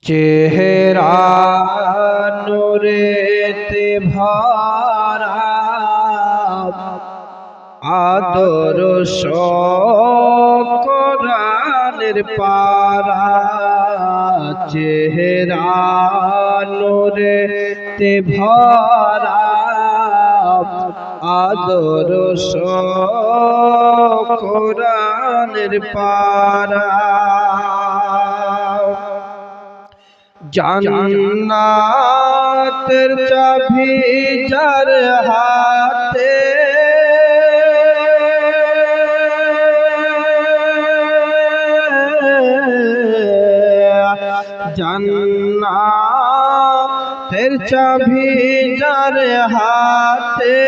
চেহারা নূরেতে ভরা আদর্শ কোরআনের পারা। চেহারা নূরেতে ভরা আদর্শ কোরআনের পারা। জান্নাতের চাবি যার হাতে, জান্নাতের চাবি যার হাতে,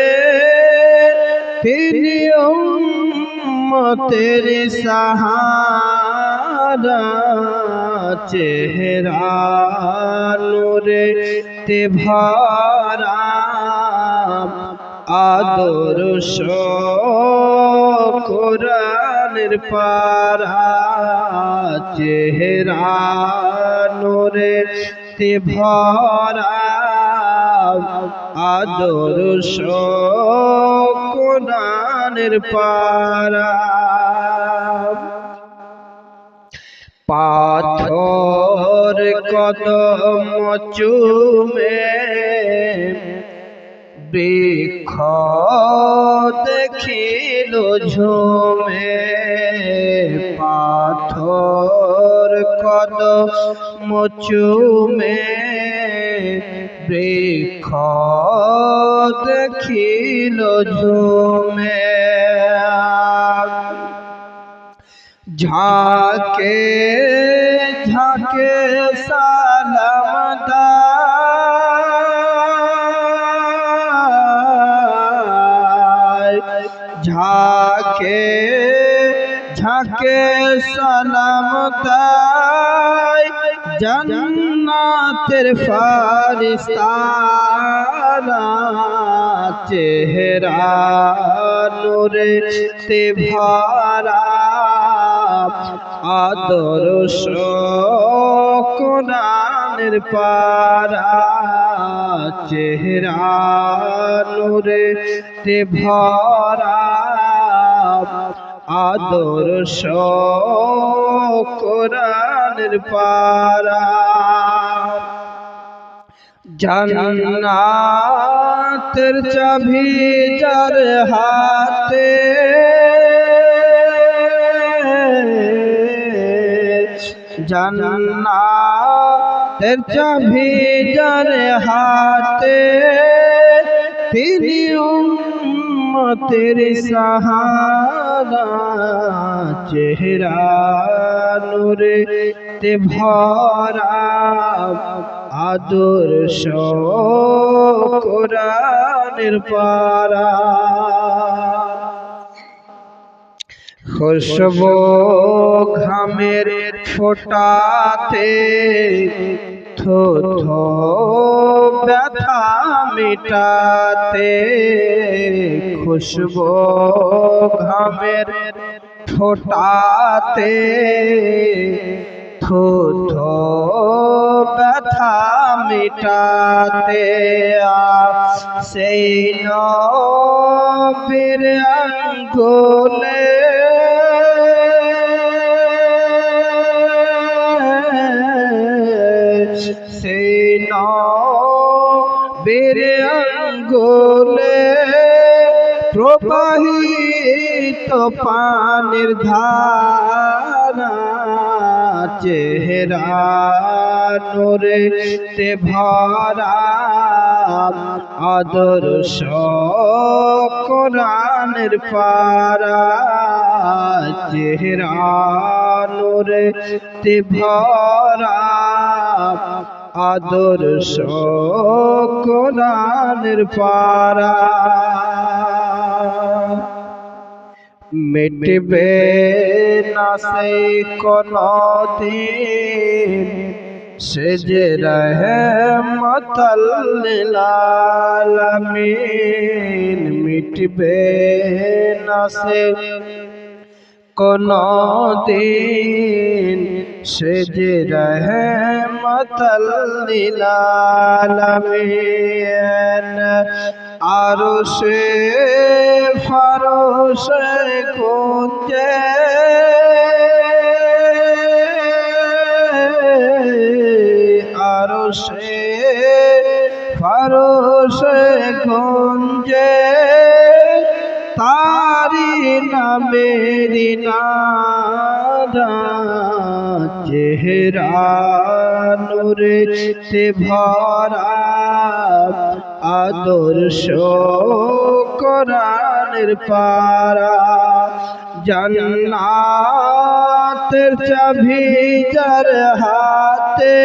তিনি উম্মতের সাহারা। চেহারা নূরেতে ভরা আদর্শ কোরআনের পারা। চেহারা নূরেতে ভরা আদর্শ কোরআনের পারা। পাথর কদম চুমে বৃক্ষ দেখিল ঝুমে। পাথর কদম চুমে বৃক্ষ দেখিল ঝুমে। ঝাঁকে ঝাঁকে সালাম দেয়, ঝাঁকে ঝাঁকে সালাম দেয় জান্নাতের ফারিস্তারা। চেহারা নূরেতে ভরা আদর্শ কোরআনের পারা। চেহারা নূরেতে ভরা আদর্শ কোরআনের পারা। জান্নাতের চাবি যার হাতে, জান্নাতের চাবি যার হাতে, তিনি উম্মতের সাহারা। চেহারা নূরেতে ভরা আদর্শ কোরআনের পারা। খুশবু ঘামের ফোঁটাতে থো থো ব্যথা মিটাতে। খুশবু ঘামের ফোঁটাতে থো থো ব্যথা মিটাতে। সেই নবীর আঙ্গুলে সেই নবীর আঙ্গুলে প্রবাহিত পানির ধারা। চেহারা নূরেতে ভরা আদর্শ কোরআনের পারা। চেহারা নূরেতে ভরা আদর্শ কোরআনের পারা। মিটবে না সে কোনদিন সে যে রহমতুল লিল আলামিন। মিটবে না সে কোনদিন সে যে রহমতুল রহমাতাল আলামিন আরশে ফারশে কুঞ্জে আরশে ফারশে কুঞ্জে তারি নামেরি নাদা চেহারা নূরে তে ভরা আদর্শ কোরআনের পারা জান্নাতের চাবি যার হাতে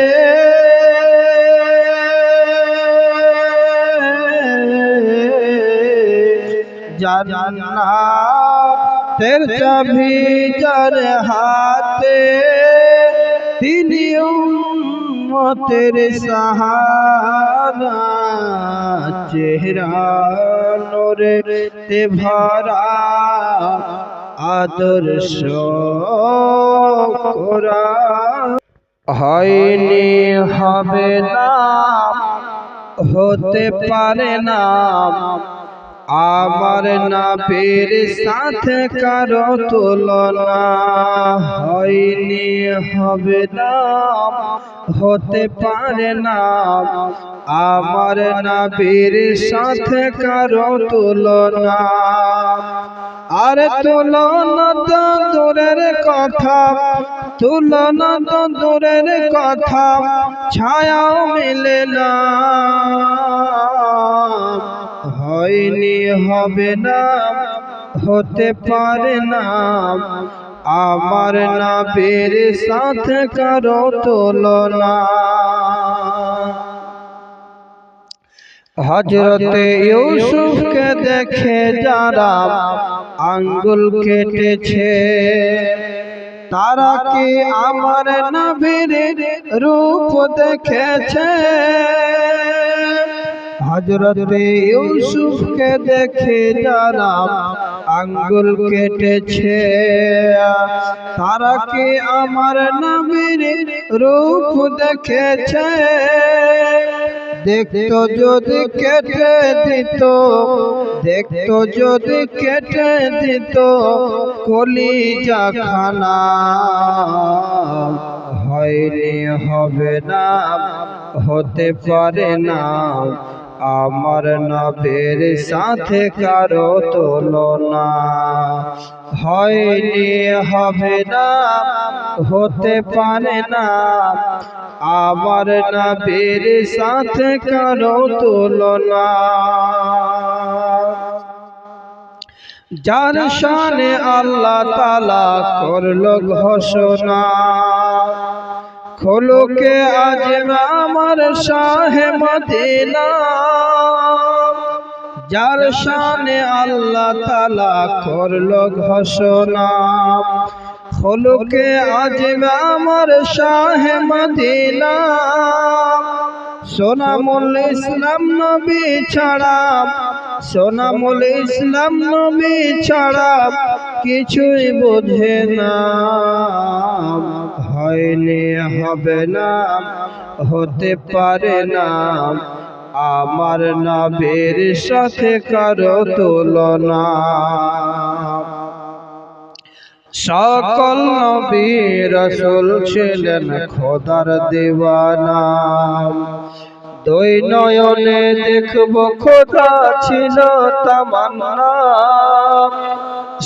জান্নাতের চাবি যার হাতে তিনি উম্মতের সাহারা চেহারা নূরে তে ভরা আদর্শ কোরআন হয়নি হবে না হতে পারে না আমার নবীর সাথে কারো তুলনা হয়নি হবে না হতে পারে না আমার নবীর সাথে কারো তুলনা আর তুলনা তো দূরের কথা তুলনা তো দূরের কথা ছায়াও মিলে না হয়নি হবে না হতে পারে না আমার নবীর সাথে কারো তুলনা হযরতে ইউসুফকে দেখে যারা আঙ্গুল কেটেছে তারা কি আমার নবীর রূপ দেখেছে হযরতে ইউসুফকে দেখে যারা আঙ্গুল কেটেছে তারা কি আমার নবীর রূপ দেখেছে দেখতো যদি কেটে দিত দেখতো যদি কেটে দিত কলিজা খানা হয়নি হবে না হতে পারে না আমার নবীর সাথে কারো তুলনা হয়নি হবে না হতে পারে না আমার নবীর সাথে কারো তুলনা যার শানে আল্লাহ তাআলা করলো ঘোষণা খোলকে আজম আমার শাহে মদিনা যার শানে আল্লাহ তাআলা করলো ঘোষণা খোলকে আজম আমার শাহে মদিনা সোনামুল ইসলাম নবী ছাড়া সোনামুল ইসলাম নবী ছাড়া কিছুই বোঝে না হয়নি হবে না হতে পারে না আমার নবীর সাথে কারো তুলনা সকল নবী রাসূল ছিলেন খোদার দিওয়ানা দুই নয়নে দেখব খোদা ছিল তামান্না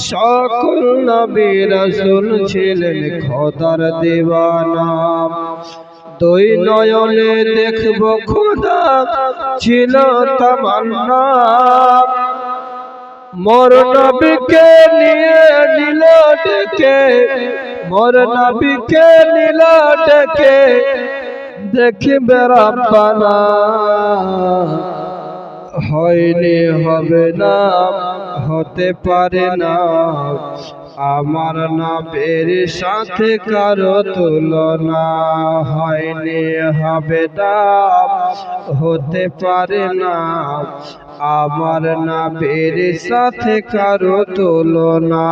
সকল নবী রাসূল ছিলেন খোদার দিওয়ানা দুই নয়নে দেখব খোদা ছিল তামান্না মোর নবীকে নিয়ে নিল ডেকে মোর নবীকে নিল ডেকে দেখবে রাব্বানা হয়নি হবে না হতে পারে না আমার নবীর সাথে কারো তুলনা হয়নি হবে না হতে পারে না আমার নবীর সাথে কারো তুলনা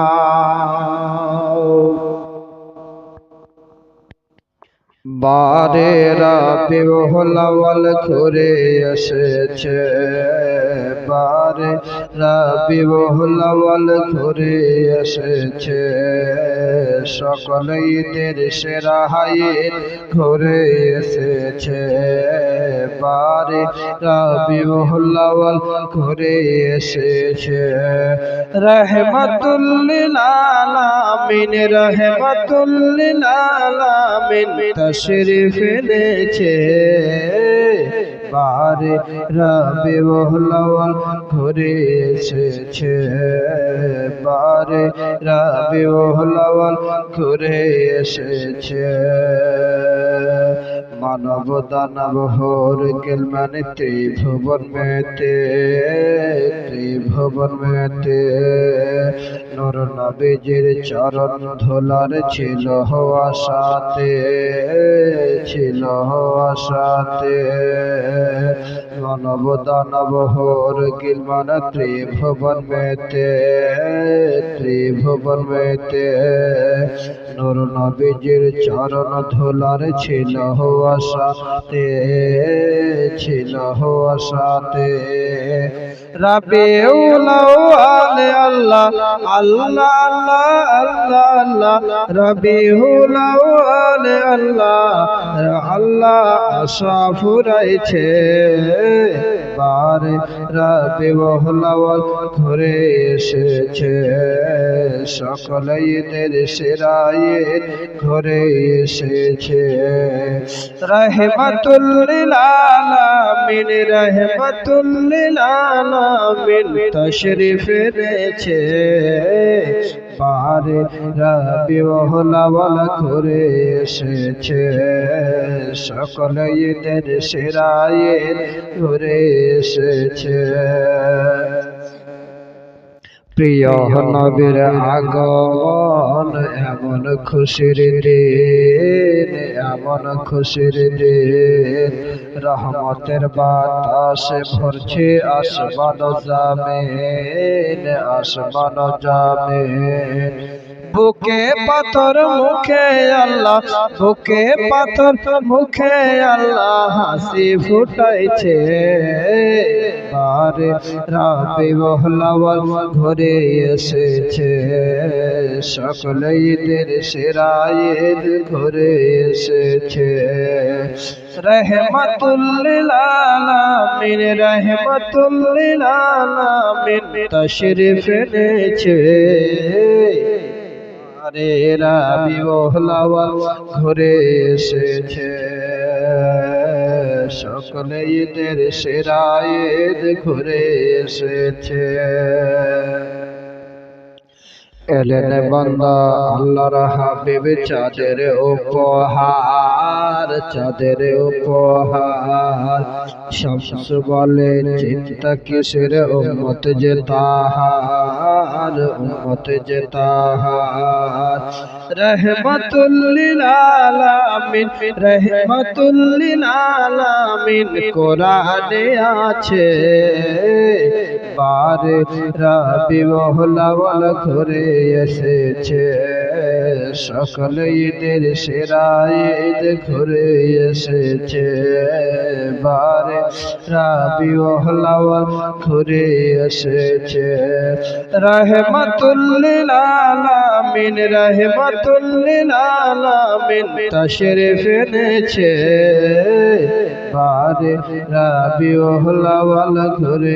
বারে রাবিউল আউয়াল ঘুরে এসেছে, বারে রাবিউল আউয়াল ঘুরে এসেছে, সকল ঈদের সেরা ঈদ ঘুরে এসেছে, বারে রাবিউল আউয়াল ঘুরে এসেছে। রহমাতুল লিল আলামিন, রহমাতুল লিল আলামিন তশরিফ এনেছে, বারে রাবিউল আউয়াল ঘুরে এসেছে, বারে রাবিউল আউয়াল ঘুরে এসেছে। মানব দানব হোর গেলমান ত্রিভুবন মেতে, ত্রিভুবন মেতে নূর নবীজির চরণ ধুলার ছিল আশাতে, ছিল আশাতে। মানব দানব হোর গিলমান ত্রিভুবন মেতে, ত্রিভুবন মেতে নূর নবীজির চরণ ধুলার ছিল আশাতে, ছিল আশাতে। রাবিউল আউয়াল আল্লাহ আল্লাহ আল্লাহ আল্লাহ, রাবিউল আউয়াল আল্লাহ আল্লাহ আশা ফুরাইছে, বারে রাবিউল আউয়াল ঘুরে এসেছে, সকল ঈদের সেরা ঈদ ঘুরে এসেছে। রহমাতুল লিল আলামিন, রহমাতুল লিল আলামিন তশরিফ এনেছে, বারে রাবিউল আউয়াল ঘুরে এসেছে, সকল ঈদের সেরা ঈদ ঘুরে এসেছে। প্রিয় নবীর আগমন এমন খুশির দিন, এমন খুশির দিন, রহমতের বাতাসে ভরছে আসমান জামিন, আসমান জামিন। বুকে পাথর মুখে আল্লাহ, বুকে পাথর মুখে আল্লাহ হাসি ফুটাইছে, বারে রাবিউল আউয়াল ঘুরে এসেছে, সকল ঈদের সেরা ঈদ ঘুরে এসেছে। রহমাতুল লিল আলামিন, রহমাতুল লিল আলামিন তশরিফ এনেছে, বারে রাবিউল আউয়াল ঘুরে এসেছে, সকল ঈদের সেরা ঈদ ঘুরে এসেছে। এলেন বান্দা আল্লাহর হাবিব চাঁদের উপহার, চাঁদের উপহার। শামস বলে চিন্তা কিসের উম্মত যে তাহার, উম্মত যে তাহার। রহমাতুল লিল আলামিন, রহমাতুল লিল আলামিন কোরআনে আছে, বারে রাবিউল আউয়াল ঘুরে এসেছে, সকল ঈদের সেরা ঈদ ঘুরে এসেছে, বারে রাবিউল আউয়াল ঘুরে এসেছে। রহমাতুল লিল আলামিন, রহমাতুল লিল আলামিন তশরিফ এনেছে, বারে রাবিউল আউয়াল ঘুরে